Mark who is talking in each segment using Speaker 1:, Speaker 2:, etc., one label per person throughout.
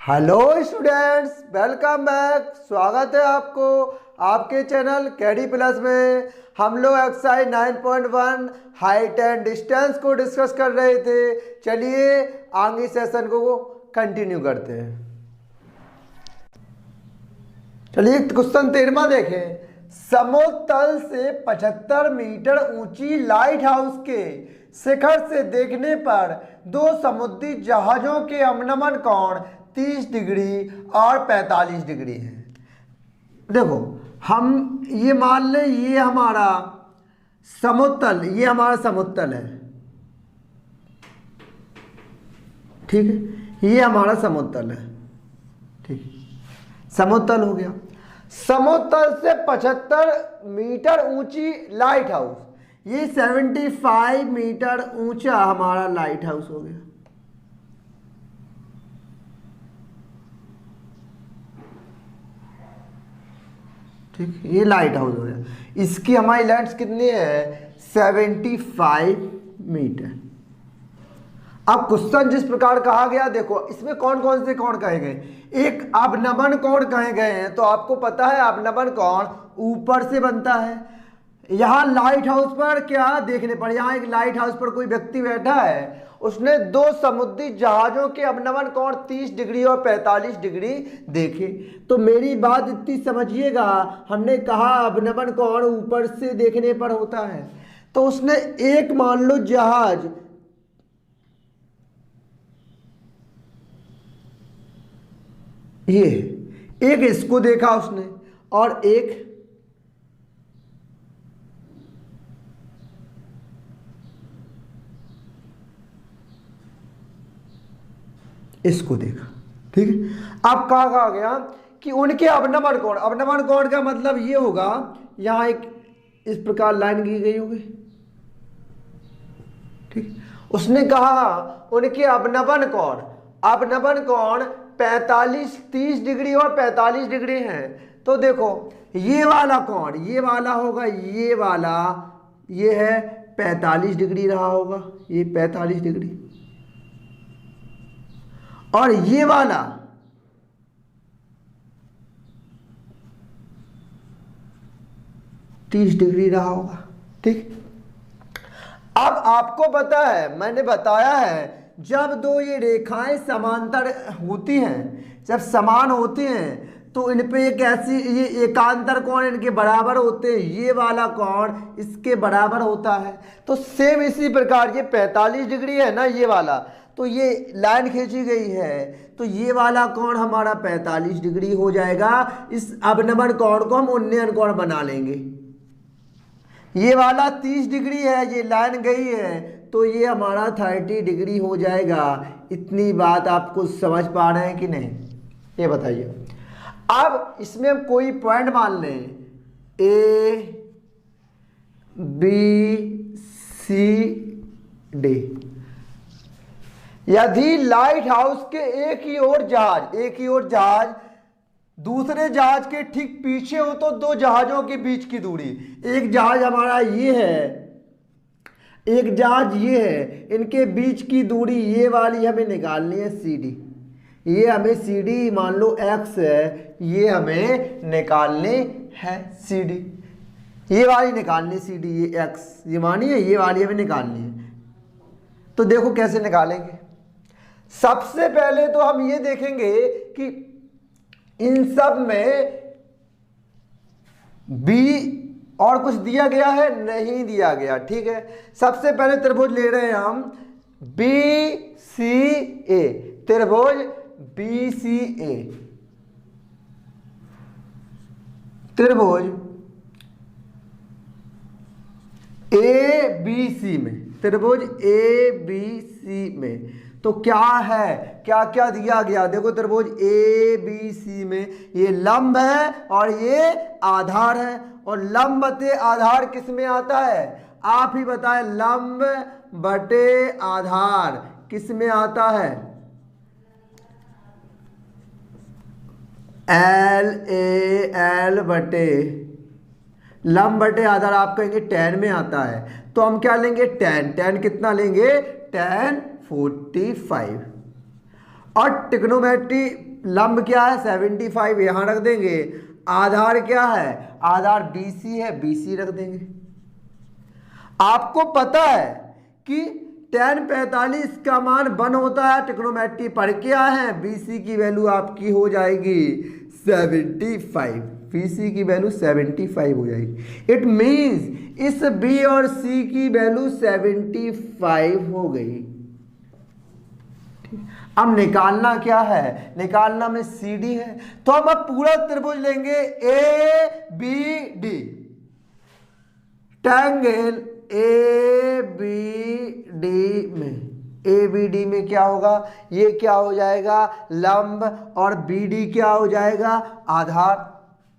Speaker 1: Hello students, welcome back. स्वागत है आपको आपके चैनल केडी प्लस में। हम लोग एक्सरसाइज 9.1 हाइट एंड डिस्टेंस को डिस्कस कर रहे थे। चलिए आगे सेशन को कंटिन्यू करते हैं। चलिए क्वेश्चन 13वां देखें। समुद्र से 75 मीटर ऊंची लाइट हाउस के शिखर से देखने पर दो समुद्री जहाजों के अवनमन कोण 30 डिग्री और 45 डिग्री है। देखो, हम ये मान लें ये हमारा समुद्र, ये हमारा समुद्र है, ठीक है, ये हमारा समुद्र है, ठीक है, समुद्र हो गया। समुद्र से 75 मीटर ऊंची लाइट हाउस, ये 75 मीटर ऊंचा हमारा लाइट हाउस हो गया। ठीक, ये लाइट हाउस हो गया। इसकी हमारी लाइट्स कितनी है? 75 मीटर। अब क्वेश्चन जिस प्रकार कहा गया, देखो इसमें कौन कौन से कोण कहे गए। एक अवनमन कोण कहे गए हैं, तो आपको पता है अवनमन कोण ऊपर से बनता है। यहाँ लाइट हाउस पर क्या देखने पर, यहाँ एक लाइट हाउस पर कोई व्यक्ति बैठा है, उसने दो समुद्री जहाजों के अवनमन कोण 30 डिग्री और 45 डिग्री देखे। तो मेरी बात इतनी समझिएगा, हमने कहा अवनमन कोण ऊपर से देखने पर होता है। तो उसने एक मान लो जहाज, ये एक इसको देखा उसने और एक इसको देखा, ठीक है। अब कहा गया कि उनके अवनमन कोण, अवनमन कोण का मतलब ये होगा, यहां एक इस प्रकार लाइन की गई होगी, ठीक। उसने कहा उनके अवनमन कोण, अवनमन कोण 45 30 डिग्री और 45 डिग्री है। तो देखो ये वाला कोण, ये वाला होगा, ये वाला, ये है 45 डिग्री रहा होगा, ये 45 डिग्री, और ये वाला तीस डिग्री रहा होगा, ठीक। अब आपको पता है, मैंने बताया है, जब दो ये रेखाएं समांतर होती हैं, जब समान होती हैं, तो इन पे एक ऐसी, ये एकांतर कोण इनके बराबर होते हैं, ये वाला कोण इसके बराबर होता है। तो सेम इसी प्रकार ये 45 डिग्री है ना, ये वाला, तो ये लाइन खींची गई है, तो ये वाला कोण हमारा 45 डिग्री हो जाएगा। इस अवनमन कोण को हम उन्नयन कोण बना लेंगे। ये वाला 30 डिग्री है, ये लाइन गई है, तो ये हमारा 30 डिग्री हो जाएगा। इतनी बात आपको समझ पा रहे हैं कि नहीं, ये बताइए। अब इसमें हम कोई पॉइंट मान लें, ए बी सी डी। यदि लाइट हाउस के एक ही ओर जहाज दूसरे जहाज के ठीक पीछे हो, तो दो जहाजों के बीच की दूरी, एक जहाज हमारा ये है, एक जहाज ये है, इनके बीच की दूरी ये वाली हमें निकालनी है, सी डी। ये हमें सी डी मान लो एक्स है, ये हमें निकालनी है सी डी, ये वाली निकालनी सी डी, ये एक्स ये मानी है, ये वाली हमें निकालनी है। तो देखो कैसे निकालेंगे। सबसे पहले तो हम ये देखेंगे कि इन सब में बी और कुछ दिया गया है, नहीं दिया गया, ठीक है। सबसे पहले त्रिभुज ले रहे हैं हम बी सी ए, त्रिभुज बी सी ए, त्रिभुज ए बी सी में, त्रिभुज ए बी सी में तो क्या है, क्या क्या दिया गया, देखो त्रिभुज ए बी सी में ये लंब है और ये आधार है, और लंब बटे आधार किस में आता है, आप ही बताएं। लंब बटे आधार किस में आता है, एल ए एल बटे, लंब बटे आधार आप कहेंगे tan में आता है, तो हम क्या लेंगे, tan कितना लेंगे, tan 45। और ट्रिग्नोमेट्री लंब क्या है 75, यहाँ रख देंगे। आधार क्या है, आधार BC है, BC रख देंगे। आपको पता है कि tan 45 का मान 1 होता है, ट्रिग्नोमेट्री पढ़ के आए हैं। BC की वैल्यू आपकी हो जाएगी 75, BC की वैल्यू 75 हो जाएगी। इट मीन्स इस B और C की वैल्यू 75 हो गई। अब निकालना क्या है, निकालना में CD है, तो हम अब पूरा त्रिभुज लेंगे ABD। ट्रायंगल ABD में क्या होगा, ये क्या हो जाएगा लंब, और BD क्या हो जाएगा आधार।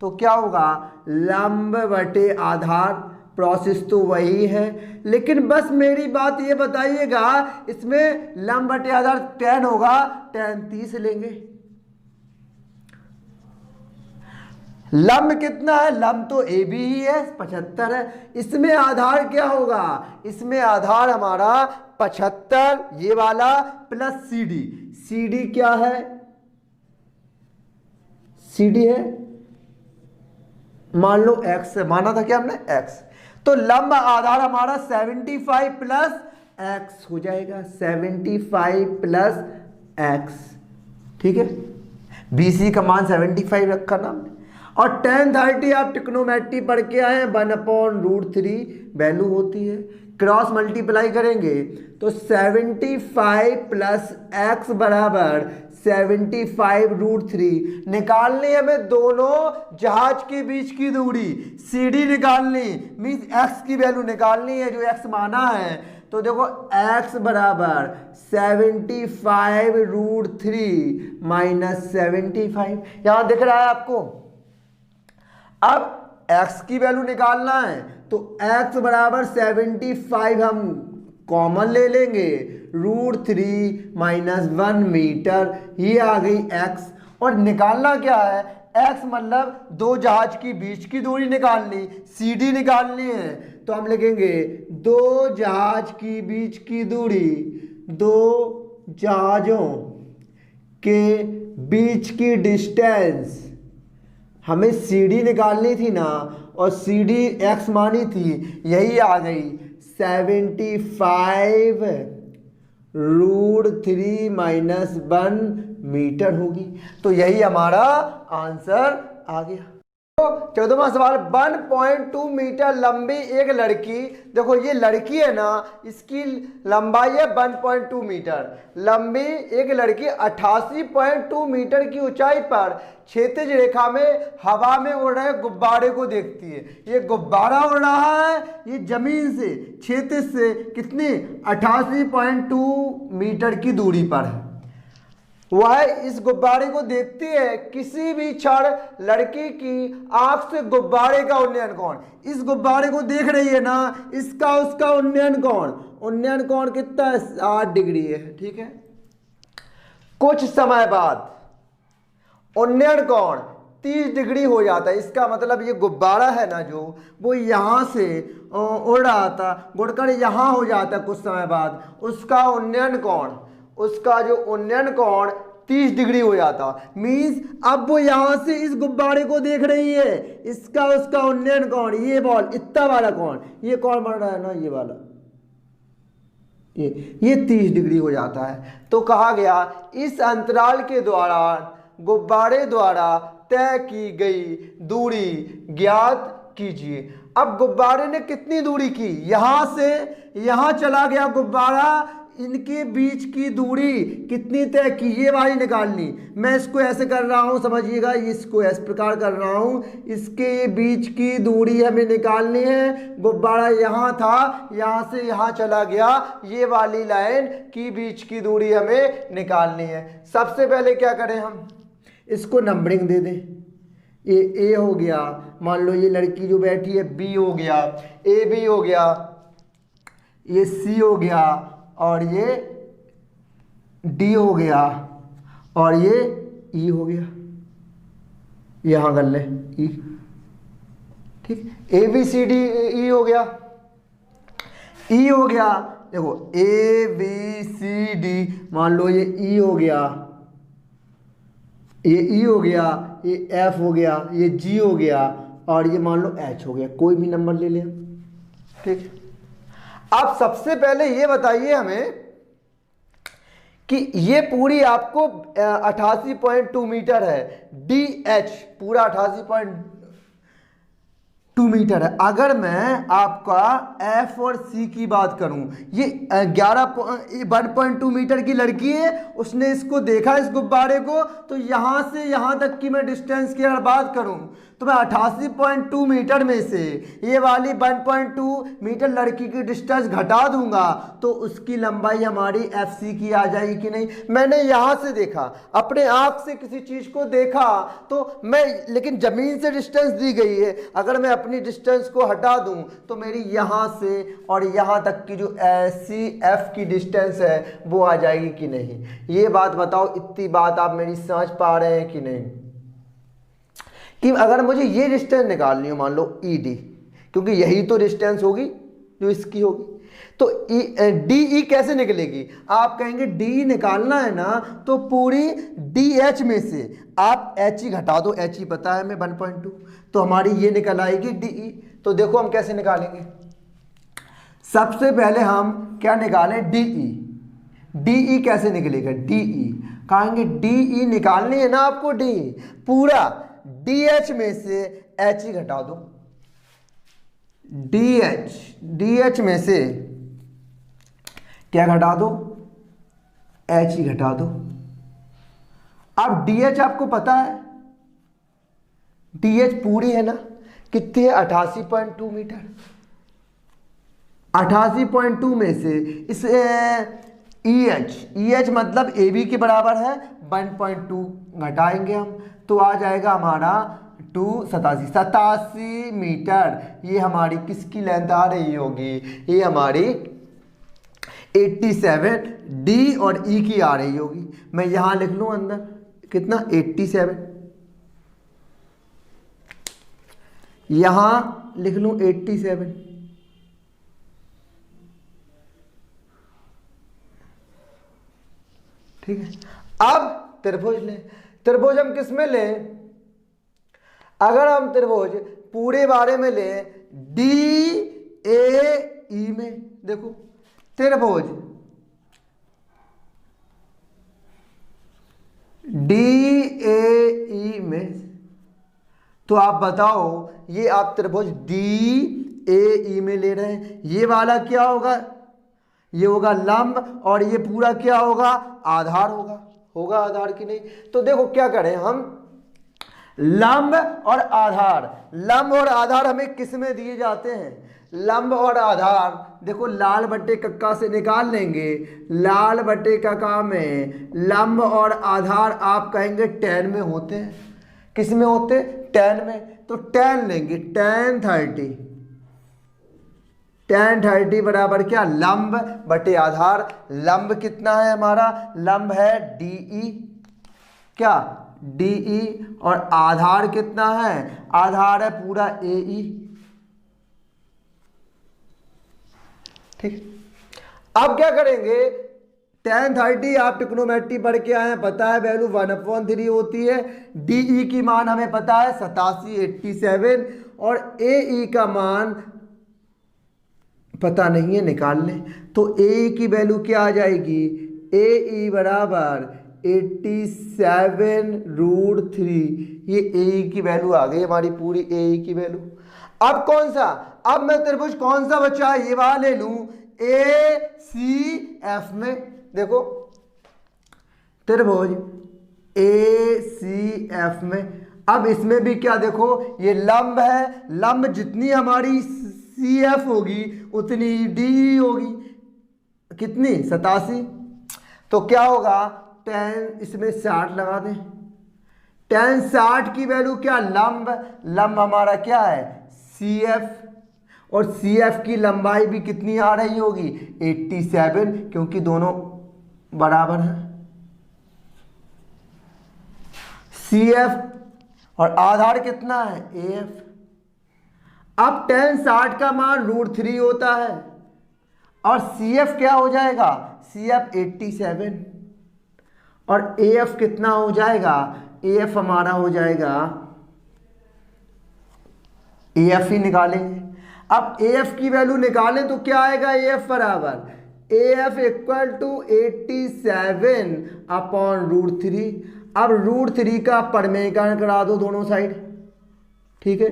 Speaker 1: तो क्या होगा लंब बटे आधार, प्रोसेस तो वही है, लेकिन बस मेरी बात ये बताइएगा, इसमें लंब बटे आधार tan होगा, tan 30 लेंगे। लंब कितना है, लंब तो AB ही है 75 है। इसमें आधार क्या होगा, इसमें आधार हमारा 75 ये वाला प्लस CD क्या है, CD है मान लो x, माना था क्या हमने x, तो लंब आधार हमारा 75 प्लस x हो जाएगा, 75 प्लस x, ठीक है। BC का मान 75 रखा ना हमने। और tan 30 आप ट्रिग्नोमेट्री पढ़ के आए हैं, 1/√3 वैल्यू होती है, क्रॉस मल्टीप्लाई करेंगे तो 75 प्लस x बराबर 75√3। निकालनी हमें दोनों जहाज के बीच की दूरी, CD निकालनी, मीन्स x की वैल्यू निकालनी है, जो x माना है। तो देखो x बराबर 75√3 माइनस 75, यहां दिख रहा है आपको। अब x की वैल्यू निकालना है, तो x बराबर 75 हम कॉमन ले लेंगे, √3 माइनस 1 मीटर, ये आ गई x। और निकालना क्या है, x मतलब दो जहाज की बीच की दूरी निकालनी, CD निकालनी है। तो हम लिखेंगे दो जहाज की बीच की दूरी, दो जहाजों के बीच की डिस्टेंस, हमें CD निकालनी थी ना, और CD x मानी थी, यही आ गई 75√3 माइनस 1 मीटर होगी। तो यही हमारा आंसर आ गया। तो 14वां सवाल, 1.2 मीटर लंबी एक लड़की, देखो ये लड़की है ना, इसकी लंबाई है 1.2 मीटर, लंबी एक लड़की 88.2 मीटर की ऊंचाई पर क्षैतिज रेखा में हवा में उड़ रहे गुब्बारे को देखती है। ये गुब्बारा उड़ रहा है, ये जमीन से क्षैतिज से कितनी 88.2 मीटर की दूरी पर है। वह इस गुब्बारे को देखती है, किसी भी क्षण लड़की की आंख से गुब्बारे का उन्नयन कोण, इस गुब्बारे को देख रही है ना, इसका उसका उन्नयन कोण कितना है 60 डिग्री है, ठीक है। कुछ समय बाद उन्नयन कोण 30 डिग्री हो जाता है। इसका मतलब ये गुब्बारा है ना, जो वो यहाँ से उड़ रहा था, गुड़कर यहाँ हो जाता है, कुछ समय बाद उसका उन्नयन कोण, उसका जो उन्नयन कोण 30 डिग्री हो जाता। मीन्स अब वो यहां से इस गुब्बारे को देख रही है, इसका उसका उन्नयन कोण, ये बॉल इतना वाला कोण, ये कोण बन रहा है ना, ये वाला, ये 30 डिग्री हो जाता है। तो कहा गया इस अंतराल के दौरान गुब्बारे द्वारा तय की गई दूरी ज्ञात कीजिए। अब गुब्बारे ने कितनी दूरी की, यहां से यहां चला गया गुब्बारा, इनके बीच की दूरी कितनी तय की, ये वाली निकालनी। मैं इसको ऐसे कर रहा हूं, समझिएगा, इसको इस प्रकार कर रहा हूं, इसके बीच की दूरी हमें निकालनी है। गुब्बारा यहाँ था, यहाँ से यहाँ चला गया, ये वाली लाइन की बीच की दूरी हमें निकालनी है। सबसे पहले क्या करें, हम इसको नंबरिंग दे दें। ये A हो गया, मान लो ये लड़की जो बैठी है B हो गया, AB हो गया, ये C हो गया, और ये D हो गया, और ये E हो गया, यहां कर ले E, ठीक। ABCD हो गया, E हो गया, देखो ABCD, मान लो ये E हो गया, ये ई हो गया, ये एफ हो गया, ये जी हो गया, और ये मान लो एच हो गया, कोई भी नंबर ले लें। ठीक, अब सबसे पहले ये बताइए हमें कि ये पूरी आपको 88.2 मीटर है, डी एच पूरा 88.2 मीटर है। अगर मैं आपका एफ और सी की बात करूं, ये 1.2 मीटर की लड़की है, उसने इसको देखा इस गुब्बारे को, तो यहां से यहां तक की मैं डिस्टेंस की अगर बात करूं तो मैं 88.2 मीटर में से ये वाली 1.2 मीटर लड़की की डिस्टेंस घटा दूंगा तो उसकी लंबाई हमारी एफ सी की आ जाएगी कि नहीं। मैंने यहां से देखा, अपने आंख से किसी चीज को देखा तो मैं, लेकिन जमीन से डिस्टेंस दी गई है, अगर मैं अपनी डिस्टेंस को हटा दूं तो मेरी यहां से और यहां तक की जो सी एफ की डिस्टेंस है वो आ जाएगी कि नहीं। ये बात बताओ, इतनी बात आप मेरी समझ पा रहे हैं कि नहीं, कि अगर मुझे ये डिस्टेंस निकालनी हो, मान लो ई डी, क्योंकि यही तो डिस्टेंस होगी जो इसकी होगी, तो डी ई कैसे निकलेगी। आप कहेंगे डी निकालना है ना, तो पूरी डी एच में से आप एच ही घटा दो, एच ही पता है हमें 1.2, तो हमारी ये निकल आएगी डी ई। तो देखो हम कैसे निकालेंगे, सबसे पहले हम क्या निकालें, डी ई। डी ई कैसे निकलेगा, डी ई कहेंगे डी ई निकालनी है ना आपको, डी पूरा डी एच में से एच ही घटा दो, डी एच में से क्या घटा दो, एच ही घटा दो। अब डी एच आपको पता है, डी एच पूरी है ना, कितनी है 88.2 मीटर, 88.2 में से इस ई एच मतलब ए बी के बराबर है 1.2 घटाएंगे हम तो आ जाएगा हमारा 87 मीटर। ये हमारी किसकी लेंथ आ रही होगी, ये हमारी 87 डी और ई की आ रही होगी। मैं यहां लिख लूं अंदर कितना 87, यहां लिख लूं 87, ठीक है। अब त्रिभुज लें, त्रिभुज हम किस में लें, अगर हम त्रिभुज पूरे बारे में लें डी ए ई में, देखो त्रिभुज डी ए ई में, तो आप बताओ ये आप त्रिभुज डी ए ई में ले रहे हैं, ये वाला क्या होगा, ये होगा लंब और ये पूरा क्या होगा, आधार होगा आधार की नहीं। तो देखो क्या करें हम, लंब और आधार, लंब और आधार हमें किस में दिए जाते हैं, लंब और आधार देखो लाल बट्टे कक्का से निकाल लेंगे, लाल बट्टे कक्का में लंब और आधार आप कहेंगे tan में होते हैं, किस में होते, tan में, तो tan लेंगे tan 30 बराबर क्या, लंब बटे आधार। लंब कितना है हमारा, लंब है DE, क्या DE, और आधार कितना है, आधार है पूरा AE, ठीक। अब क्या करेंगे, tan 30 आप ट्रिग्नोमेट्री पढ़ के आए हैं, पता है वैल्यू 1/3 होती है, DE की मान हमें पता है 87 और AE का मान पता नहीं है, निकाल लें। तो ए की वैल्यू क्या आ जाएगी, ए बराबर 87√3, ये ए की वैल्यू आ गई हमारी पूरी ए की वैल्यू। अब कौन सा, अब मैं त्रिभुज कौन सा बचा, ये वाला ले लूं ACF में, देखो त्रिभुज ACF में। अब इसमें भी क्या देखो, ये लंब है, लंब जितनी हमारी CF होगी उतनी DE होगी, कितनी 87, तो क्या होगा tan, इसमें 60 लगा दें, tan 60 की वैल्यू क्या, लंब हमारा क्या है CF, और CF की लंबाई भी कितनी आ रही होगी 87, क्योंकि दोनों बराबर हैं, CF और आधार कितना है AF। अब tan 60 का मान √3 होता है और CF क्या हो जाएगा, CF 87 और AF कितना हो जाएगा AF हमारा हो जाएगा, AF ही निकालेंगे। अब AF की वैल्यू निकालें तो क्या आएगा, AF बराबर AF इक्वल टू 87 अपॉन √3। अब √3 का परमेकरण करा दो दोनों साइड, ठीक है।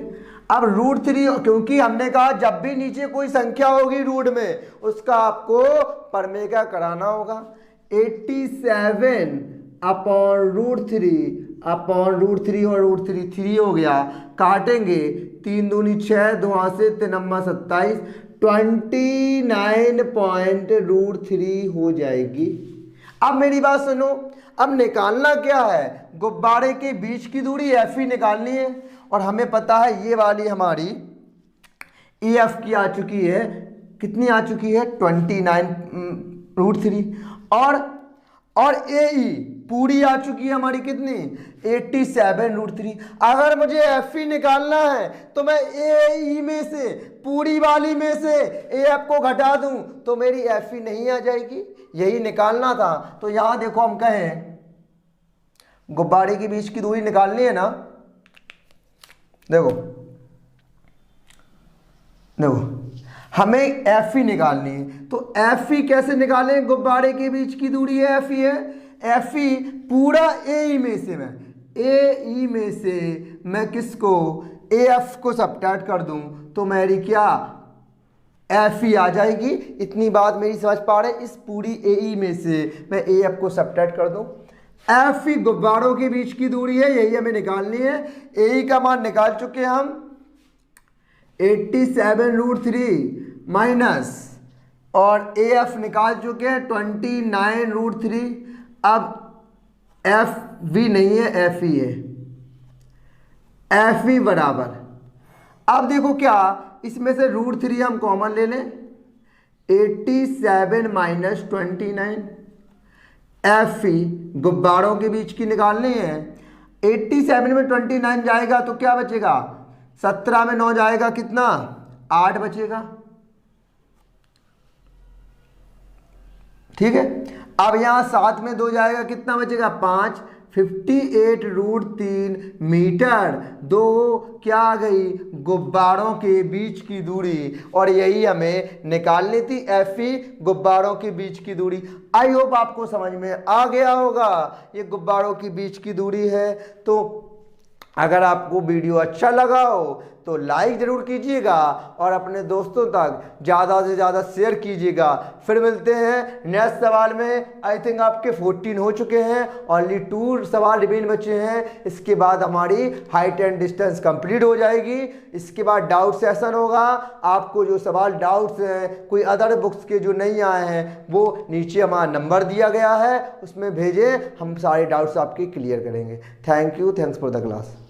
Speaker 1: अब √3, क्योंकि हमने कहा जब भी नीचे कोई संख्या होगी रूट में उसका आपको परमेकरण कराना होगा। 87 अपॉन √3 और √3 3 हो गया, काटेंगे 3 दूनी 6, 2 से 3 27, 29.√3 हो जाएगी। अब मेरी बात सुनो, अब निकालना क्या है, गुब्बारे के बीच की दूरी एफ ही निकालनी है, और हमें पता है ये वाली हमारी AF की आ चुकी है, कितनी आ चुकी है 29√3, और AE पूरी आ चुकी है हमारी कितनी 87√3। अगर मुझे FE निकालना है तो मैं AE में से, पूरी वाली में से AF को घटा दूं तो मेरी FE नहीं आ जाएगी, यही निकालना था। तो यहां देखो हम कहें गुब्बारे के बीच की दूरी निकालनी है ना, देखो हमें FE निकालनी है, तो FE कैसे निकालें, गुब्बारे के बीच की दूरी है FE है, FE पूरा AE में से मैं किसको AF को सब्ट्रैक्ट कर दूं तो मेरी क्या FE आ जाएगी। इतनी बात मेरी समझ पा रहे, इस पूरी AE में से मैं AF को सब्ट्रैक्ट कर दूं। FE गुब्बारों के बीच की दूरी है, यही हमें निकालनी है। AE का मान निकाल चुके हैं हम 87√3 माइनस, और AF निकाल चुके हैं 29√3। अब FV नहीं है, FE है, FE बराबर, अब देखो क्या इसमें से √3 हम कॉमन ले लें, 87 माइनस 29, FE गुब्बारों के बीच की निकालनी है। 87 में 29 जाएगा तो क्या बचेगा, 17 में 9 जाएगा कितना 8 बचेगा, ठीक है। अब यहां 7 में 2 जाएगा कितना बचेगा 5, 58√3 मीटर। 2 क्या आ गई, गुब्बारों के बीच की दूरी, और यही हमें निकालनी थी FE गुब्बारों के बीच की दूरी। आई होप आपको समझ में आ गया होगा, ये गुब्बारों की बीच की दूरी है। तो अगर आपको वीडियो अच्छा लगा हो तो लाइक ज़रूर कीजिएगा और अपने दोस्तों तक ज़्यादा से ज़्यादा शेयर कीजिएगा। फिर मिलते हैं नेक्स्ट सवाल में। आई थिंक आपके 14 हो चुके हैं, ओनली 2 सवाल रिमेन बचे हैं। इसके बाद हमारी हाइट एंड डिस्टेंस कंप्लीट हो जाएगी। इसके बाद डाउट सेशन होगा। आपको जो सवाल डाउट्स हैं, कोई अदर बुक्स के जो नहीं आए हैं, वो नीचे हमारा नंबर दिया गया है, उसमें भेजें, हम सारे डाउट्स आपके क्लियर करेंगे। Thank you, thanks for the class.